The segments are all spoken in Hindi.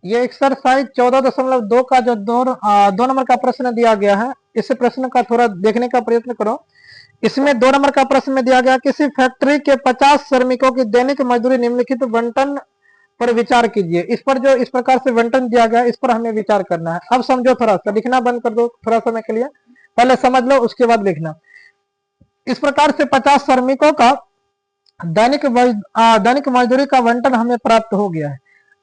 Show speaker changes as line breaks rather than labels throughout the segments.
ये एक्सरसाइज 14.2 का जो दो नंबर का प्रश्न दिया गया है, इस प्रश्न का थोड़ा देखने का प्रयत्न करो। इसमें 2 नंबर का प्रश्न में दिया गया, किसी फैक्ट्री के 50 श्रमिकों की दैनिक मजदूरी निम्नलिखित बंटन पर विचार कीजिए। इस पर जो इस प्रकार से बंटन दिया गया, इस पर हमें विचार करना है। अब समझो, थोड़ा सा लिखना बंद कर दो थोड़ा समय के लिए, पहले समझ लो उसके बाद लिखना। इस प्रकार से 50 श्रमिकों का दैनिक मजदूरी का बंटन हमें प्राप्त हो गया है।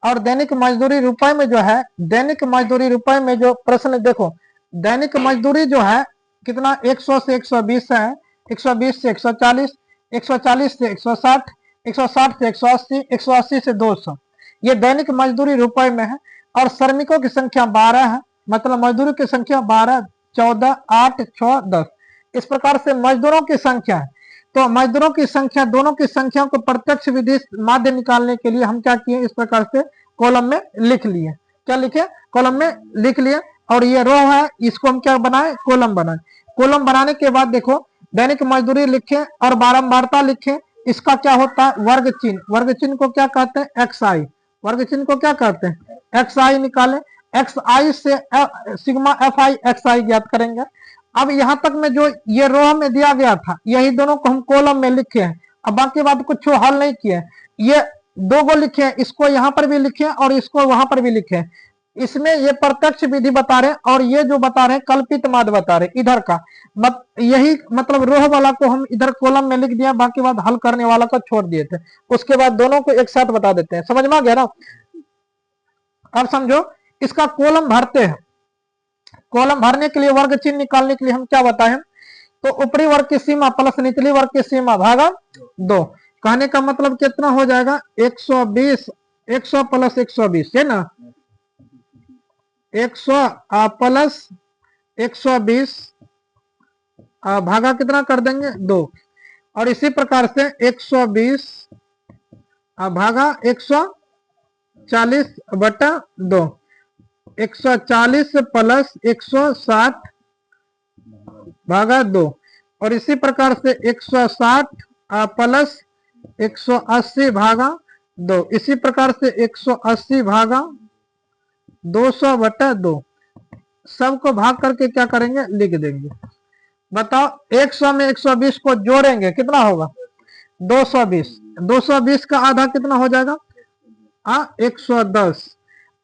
और दैनिक मजदूरी रुपए में जो है, दैनिक मजदूरी रुपए में जो प्रश्न देखो, दैनिक मजदूरी जो है कितना, 100 से 120 है, 120 से 140, 140 से 160, 160 से 180, 180 से 200, ये दैनिक मजदूरी रुपए में है। और श्रमिकों की संख्या 12 है, मतलब मजदूरों की संख्या 12, 14, 8, 6, 10, इस प्रकार से मजदूरों की संख्या है। तो मजदूरों की संख्या, दोनों की संख्या को प्रत्यक्ष विधि माध्य निकालने के लिए हम क्या किए, इस प्रकार से कॉलम में लिख लिए। क्या लिखे, कॉलम में लिख लिए। और ये रो है, इसको हम क्या बनाए, कॉलम बनाए। कॉलम बनाने के बाद देखो, दैनिक मजदूरी लिखे और बारंबारता लिखे। इसका क्या होता है, वर्ग चिन्ह। वर्ग चिन्ह को क्या कहते हैं, एक्स आई। वर्ग चिन्ह को क्या कहते हैं, एक्स आई निकाले। एक्स आई से सिग्मा एफ आई एक्स आई ज्ञात करेंगे। अब यहां तक में जो ये रो में दिया गया था, यही दोनों को हम कॉलम में लिखे हैं। अब बाकी बात कुछ हल नहीं किए, ये दो को लिखे हैं, इसको यहां पर भी लिखे और इसको वहां पर भी लिखे। इसमें ये प्रत्यक्ष विधि बता रहे और ये जो बता रहे कल्पित माध्य बता रहे इधर का। यही मतलब रोह वाला को हम इधर कॉलम में लिख दिया, बाकी बात हल करने वाला को छोड़ दिए थे। उसके बाद दोनों को एक साथ बता देते हैं। समझ में आ गया ना। अब समझो, इसका कॉलम भरते हैं। कॉलम भरने के लिए, वर्ग चिन्ह निकालने के लिए हम क्या बताएं, तो ऊपरी वर्ग की सीमा प्लस निचली वर्ग की सीमा भागा 2। कहने का मतलब कितना हो जाएगा, 120, 100 प्लस 120 है ना, 100 प्लस 120 भागा कितना कर देंगे, 2। और इसी प्रकार से 120 भागा 140 बटा 2, 140 प्लस 160 भागा 2। और इसी प्रकार से 160 प्लस 180 भागा 2, इसी प्रकार से 180 भागा 200 बटा 2। सबको भाग करके क्या करेंगे, लिख देंगे। बताओ, 100 में 120 को जोड़ेंगे कितना होगा, 220। 220 का आधा कितना हो जाएगा, 110।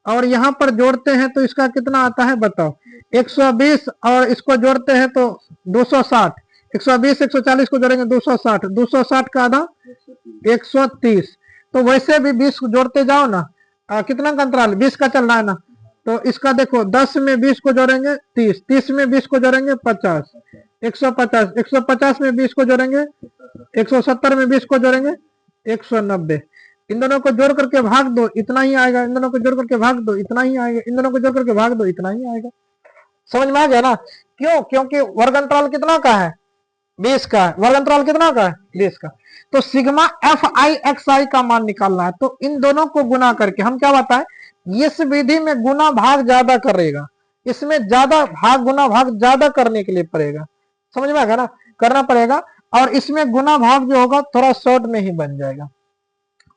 और यहां पर जोड़ते हैं तो इसका कितना आता है, बताओ। 120 और इसको जोड़ते हैं तो 260। 120 140 को जोड़ेंगे 260, 260 का आधा 130। तो वैसे भी 20 जोड़ते जाओ ना, कितना का अंतराल, 20 का चल रहा है ना। तो इसका देखो, 10 में 20 को जोड़ेंगे 30, 30 में 20 को जोड़ेंगे 50, 150, 150 में 20 को जोड़ेंगे 170, में 20 को जोड़ेंगे 190। इन दोनों को जोड़ करके भाग दो, इतना ही आएगा। इन दोनों को जोड़ करके भाग दो, इतना ही आएगा। इन दोनों को जोड़ करके भाग दो, इतना ही आएगा। समझ में आ गया ना। क्यों, क्योंकि वर्ग अंतराल कितना का है, 20 का है। वर्ग अंतराल कितना का है, 20 का। तो सिग्मा एफ आई एक्स आई का मान निकालना है। तो इन दोनों को गुना करके हम क्या बताएं, इस विधि में गुना भाग ज्यादा करेगा, इसमें ज्यादा भाग गुना भाग ज्यादा करने के लिए पड़ेगा। समझ में आ गया ना, करना पड़ेगा। और इसमें गुना भाग जो होगा थोड़ा शॉर्ट में ही बन जाएगा।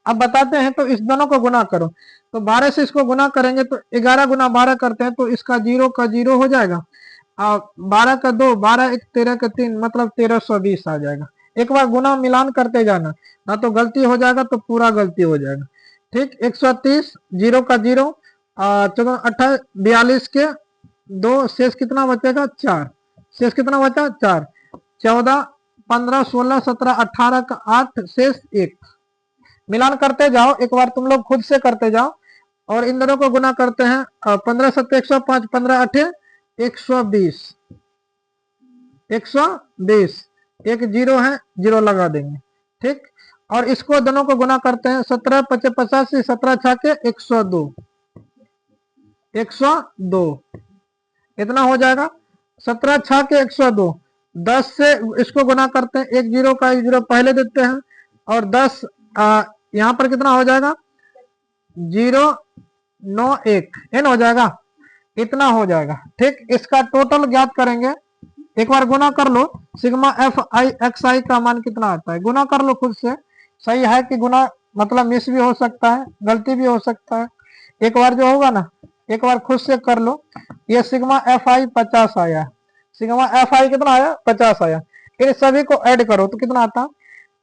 अब बताते हैं, तो इस दोनों को गुना करो। तो 12 से इसको गुना करेंगे तो 11 गुना 12 करते हैं, तो इसका 0 का 0 हो जाएगा। 12 का 2, 12 1 13 का 3, मतलब 1320 आ जाएगा। एक बार गुना मिलान करते जाना, ना तो गलती हो जाएगा तो पूरा गलती हो जाएगा। ठीक, 130, 0 का 0, 28, 42 के 2, शेष कितना बचेगा, 4। शेष कितना बचा, 4। 14, 15, 16, 17, 18 का 8, शेष 1। मिलान करते जाओ, एक बार तुम लोग खुद से करते जाओ। और इन दोनों को गुना करते हैं, 15 7 105, 15 8 120, 120। एक 0 है, 0 लगा देंगे। ठीक, और इसको दोनों को गुना करते हैं, 17 5 85, 17 6 के 102, 102 इतना हो जाएगा। 17 6 के 102। 10 से इसको गुना करते हैं, एक 0 का 1 0 पहले देते हैं। और 10 यहाँ पर कितना हो जाएगा, 0 9 1 एन हो जाएगा, इतना हो जाएगा। ठीक, इसका टोटल ज्ञात करेंगे। एक बार गुना कर लो, सिग्मा एफ आई एक्स आई का मान कितना आता है, गुना कर लो खुद से। सही है कि गुना मतलब मिस भी हो सकता है, गलती भी हो सकता है। एक बार जो होगा ना, एक बार खुद से कर लो। ये सिग्मा एफ आई 50 आया, सिग्मा एफ आई कितना आया 50 आया। इन सभी को ऐड करो तो कितना आता,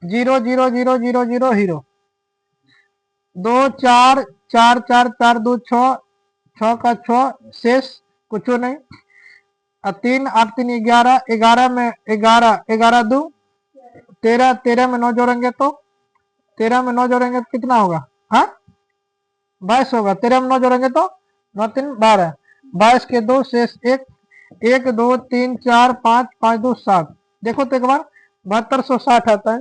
0 0 0 0 0 0 2 4 4 4 4 2 6 6 का 6 शेष कुछ नहीं, 3 8 3 11 11 में 11 11 2 13 13 में 9 जोड़ेंगे तो 13 में 9 जोड़ेंगे तो कितना होगा, हाँ 22 होगा। 13 में 9 जोड़ेंगे तो 9 3 12, 22 के 2 शेष 1 1 2 3 4 5 5 2 7। देखो तो एक बार 7260 आता है,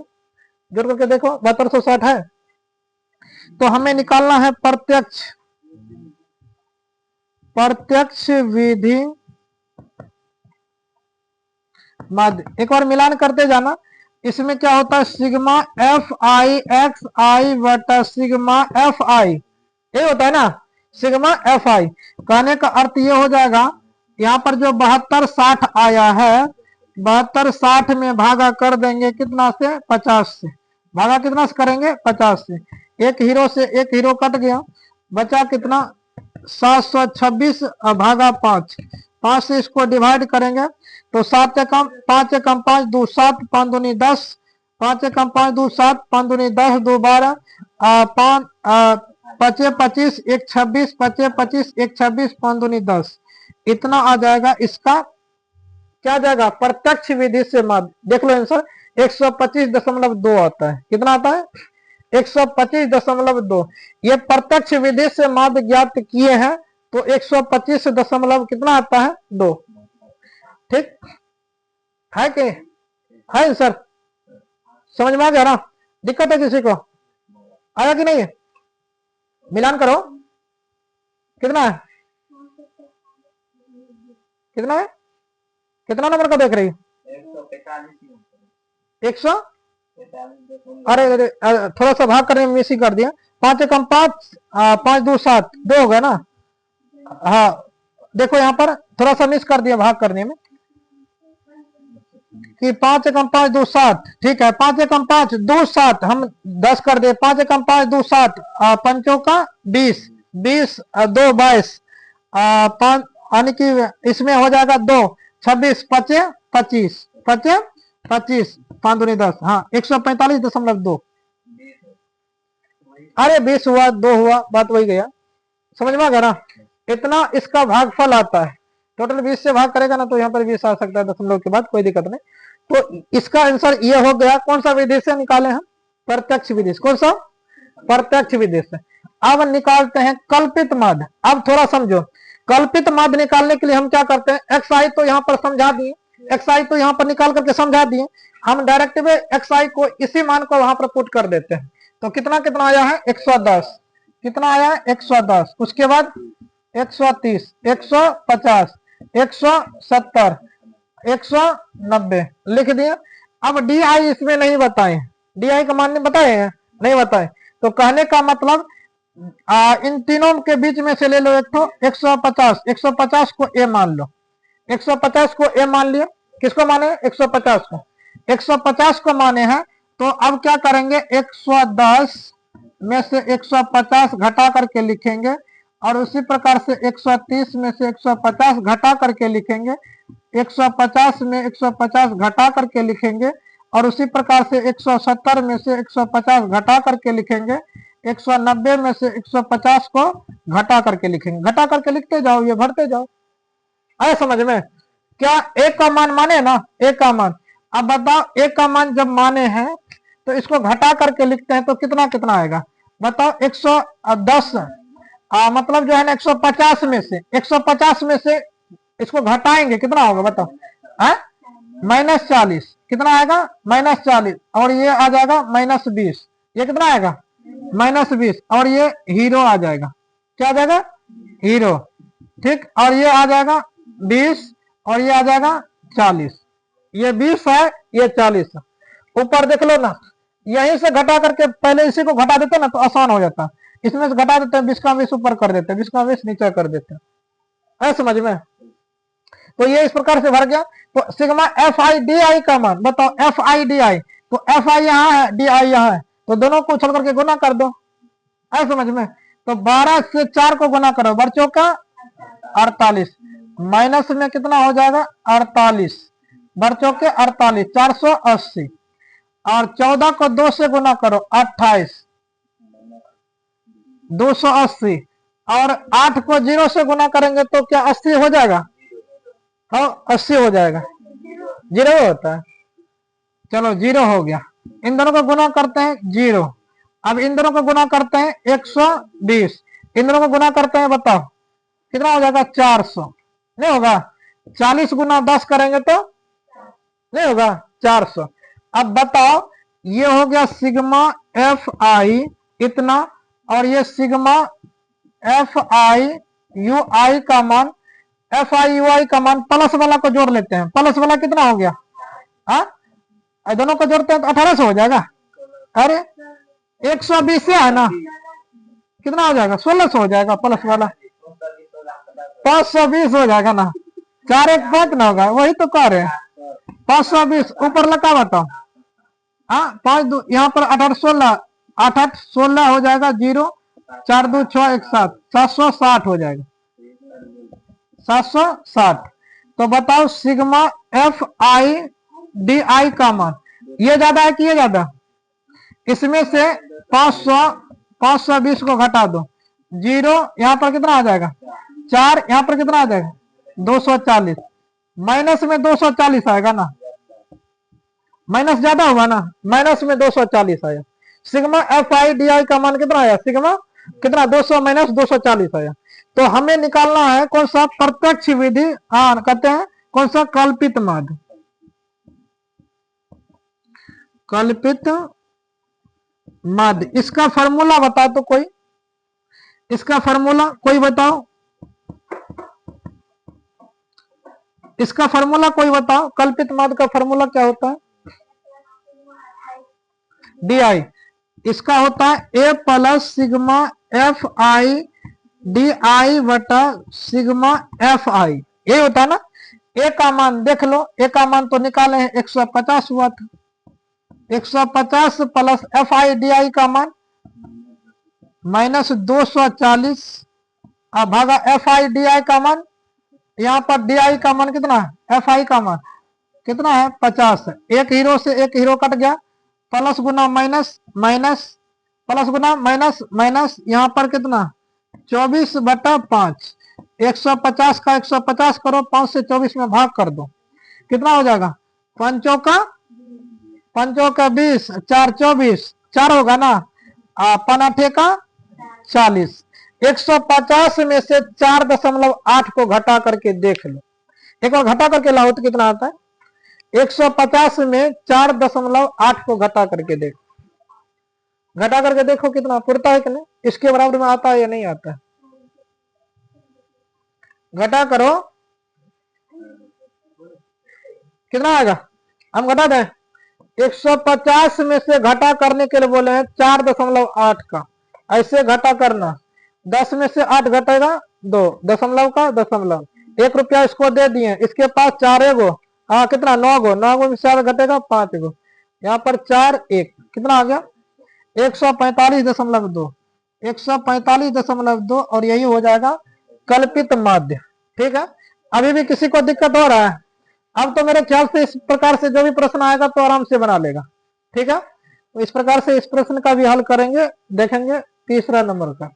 जोड़ करके देखो 7260 है। तो हमें निकालना है प्रत्यक्ष, प्रत्यक्ष विधि माध्य। एक बार मिलान करते जाना। इसमें क्या होता है, सिग्मा एफ आई एक्स आई बटा सिग्मा एफ आई, ये होता है ना सिग्मा एफ आई। कहने का अर्थ ये हो जाएगा, यहाँ पर जो 7260 आया है, 7260 में भागा कर देंगे कितना से, 50 से। भागा कितना से करेंगे, 50 से। एक हीरो से एक हीरो कट गया, बचा कितना 726 भागा 5। 5 से इसको डिवाइड करेंगे तो 7 एकम 5 एकम 5 2 7 5 दूनी 10, 5 एकम 5 2 7 5 दूनी 10 2 12 5 पचे 25 1 26 पचे 25 1 26 5 दूनी 10। इतना आ जाएगा। इसका क्या जाएगा, प्रत्यक्ष विधि से माध्य। देख लो आंसर 125.2 आता है। कितना आता है, 125.2। ये प्रत्यक्ष विधि से माध्य ज्ञात किए हैं तो 125 दशमलव कितना आता है, 2। ठीक है कि है आंसर, समझ में आ गया ना। दिक्कत है किसी को, आया कि नहीं है, मिलान करो। कितना है, कितना है, कितना नंबर का देख रही, 100। अरे थोड़ा सा भाग करने में मिस ही कर दिया। 5 एकम 5 5 2 7 2 हो गया ना। हाँ देखो यहाँ पर थोड़ा सा मिस कर दिया भाग करने में कि 5 एकम 5 2 7। ठीक है, 5 एकम 5 2 7 हम 10 कर दे। 5 एकम 5 2 7 पंचों का 20 20 2 22 5 यानी कि इसमें हो जाएगा 2 26 पचे 25 पचे 25 5 दूनी 10। हाँ 145.2। अरे 20 हुआ 2 हुआ, बात वही गया, समझ में आ गया ना। इतना इसका भागफल आता है। टोटल 20 से भाग करेगा ना तो यहाँ पर 20 आ सकता है दशमलव के बाद, कोई दिक्कत नहीं। तो इसका आंसर ये हो गया। कौन सा विधि से निकाले हैं, प्रत्यक्ष विधि से। कौन सा, प्रत्यक्ष विधि से। अब निकालते हैं कल्पित माध्य। अब थोड़ा समझो, कल्पित माध्य निकालने के लिए हम क्या करते हैं, एक्स आई तो यहाँ पर समझा दिए, एक्स आई तो यहाँ पर निकाल करके समझा दिए। हम डायरेक्ट में एक्स आई को इसी मान को वहां पर पुट कर देते हैं। तो कितना कितना आया है, 110। कितना आया है, 110। उसके बाद 130 150 170 190 लिख दिया। अब डी आई इसमें नहीं बताए, डी आई का मान नहीं बताए हैं, नहीं बताए। तो कहने का मतलब इन तीनों के बीच में से ले लो एक तो 150। 150 को ए मान लो, 150 को ए मान लिया। किसको माने, 150 को। 150 को माने हैं तो अब क्या करेंगे, 110 में से 150 घटा करके लिखेंगे और उसी प्रकार से 130 में से 150 घटा करके लिखेंगे, 150 में 150 घटा करके लिखेंगे और उसी प्रकार से 170 में से 150 घटा करके लिखेंगे, 190 में से 150 को घटा करके लिखेंगे। घटा करके लिखते जाओ, ये भरते जाओ। आए समझ में, क्या एक का मान माने ना, एक का मान। अब बताओ एक का मान जब माने हैं तो इसको घटा करके लिखते हैं तो कितना कितना आएगा बताओ। 110 मतलब जो है ना 150 में से 150 में से इसको घटाएंगे कितना होगा बताओ, -40। कितना आएगा, -40। और ये आ जाएगा -20। ये कितना आएगा, -20। और ये हीरो आ जाएगा, क्या आ जाएगा, हीरो। ठीक, और ये आ जाएगा 20 और ये आ जाएगा 40। ये 20 है, ये 40 है। ऊपर देख लो ना, यहीं से घटा करके पहले इसी को घटा देते ना तो आसान हो जाता। इसमें से घटा देते हैं, 20 का 20 ऊपर कर देते हैं, 20 का 20 नीचे कर देते हैं। समझ में, तो ये इस प्रकार से भर गया। तो सिग्मा एफ आई डी आई का मान बताओ, एफ आई डी आई। तो एफ आई यहाँ है, डी आई यहाँ है, तो दोनों को छोड़ करके गुना कर दो। समझ में, तो 12 से 4 को गुना करो, बच्चों का 48, माइनस में कितना हो जाएगा 48, बच्चों के 48, 480, और 14 को 2 से गुना करो 28, 280, और 8 को 0 से गुना करेंगे तो क्या 80 हो जाएगा? हाँ 80 हो जाएगा, 0 होता है। चलो 0 हो गया। इन दोनों को गुना करते हैं 0। अब इन दोनों को गुना करते हैं 120, इन दोनों को गुना करते हैं, बताओ कितना हो जाएगा 400, नहीं होगा? 40 गुना 10 करेंगे तो नहीं होगा 400। अब बताओ ये हो गया सिग्मा एफ आई इतना, और ये सिग्मा एफ आई यू आई का मान, एफ आई यू आई का मान, प्लस वाला को जोड़ लेते हैं, प्लस वाला कितना हो गया? हाँ दोनों को जोड़ते हैं तो 1800 हो जाएगा। अरे 120 है ना, कितना हो जाएगा? 1600 हो जाएगा, प्लस वाला 520 हो जाएगा ना, 4 1 5 ना होगा, वही तो कह रहे हैं 520 ऊपर लगा, बताओ। हाँ 5 यहाँ पर 8 16, 8 8 16 हो जाएगा, 0 4 2 6 1 7, 760 हो जाएगा, 760। तो बताओ सिग्मा एफ आई डी आई का मान ये ज्यादा है कि ये ज्यादा? इसमें से 520 को घटा दो, 0 यहाँ पर कितना आ जाएगा 4, यहाँ पर कितना आ जाएगा 240, माइनस में 240 आएगा ना, माइनस ज्यादा होगा ना, माइनस में 240 आया। सिग्मा एफ आई डी आई का मान कितना आया? सिग्मा कितना 200 माइनस 240 आया। तो हमें निकालना है कौन सा? प्रत्यक्ष विधि, हाँ कहते हैं कौन सा? कल्पित माध्य, कल्पित माध्य। इसका फॉर्मूला बता तो कोई, इसका फॉर्मूला कोई बताओ, इसका फॉर्मूला कोई बताओ, कल्पित माध्य का फॉर्मूला क्या होता है? डी आई, इसका होता है A plus sigma F I D I बटा सिग्मा एफ आई, ये होता है ना। ए का मान देख लो, ए का मान तो निकाले हैं 150 हुआ था, 150 प्लस एफ आई डी आई का मान माइनस 240 भागा एफ आई डी आई का मान, यहाँ पर डी आई का मान कितना है? एफ आई का मान कितना है? 50 है। एक हीरो से एक हीरो कट गया, प्लस गुना माइनस, माइनस प्लस गुना माइनस माइनस, यहाँ पर कितना 24 बटा 5, 150 का 150 करो, 5 से 24 में भाग कर दो, कितना हो जाएगा? 5 का 20, 4 24, 4 होगा ना, 5 का 40, 150 में से 4.8 को घटा करके देख लो, एक बार घटा करके लाओ तो कितना आता है? 150 में 4.8 को घटा करके देखो, घटा करके देखो कितना पुरता है कि नहीं, इसके बराबर में आता है या नहीं आता है? घटा करो, कितना आएगा? हम घटा दें, 150 में से घटा करने के लिए बोले हैं 4.8 का, ऐसे घटा करना, 10 में से 8 घटेगा 2, दशमलव का दशमलव, 1 रुपया इसको दे दिए, इसके पास 4 गो, हाँ कितना 9 गो, 9 गो में 4 घटेगा 5 गो, यहाँ पर 4 1, कितना आ गया? 145.2, 145.2, और यही हो जाएगा कल्पित माध्य। ठीक है, अभी भी किसी को दिक्कत हो रहा है? अब तो मेरे ख्याल से इस प्रकार से जो भी प्रश्न आएगा तो आराम से बना लेगा। ठीक है, तो इस प्रकार से इस प्रश्न का भी हल करेंगे, देखेंगे तीसरा नंबर का।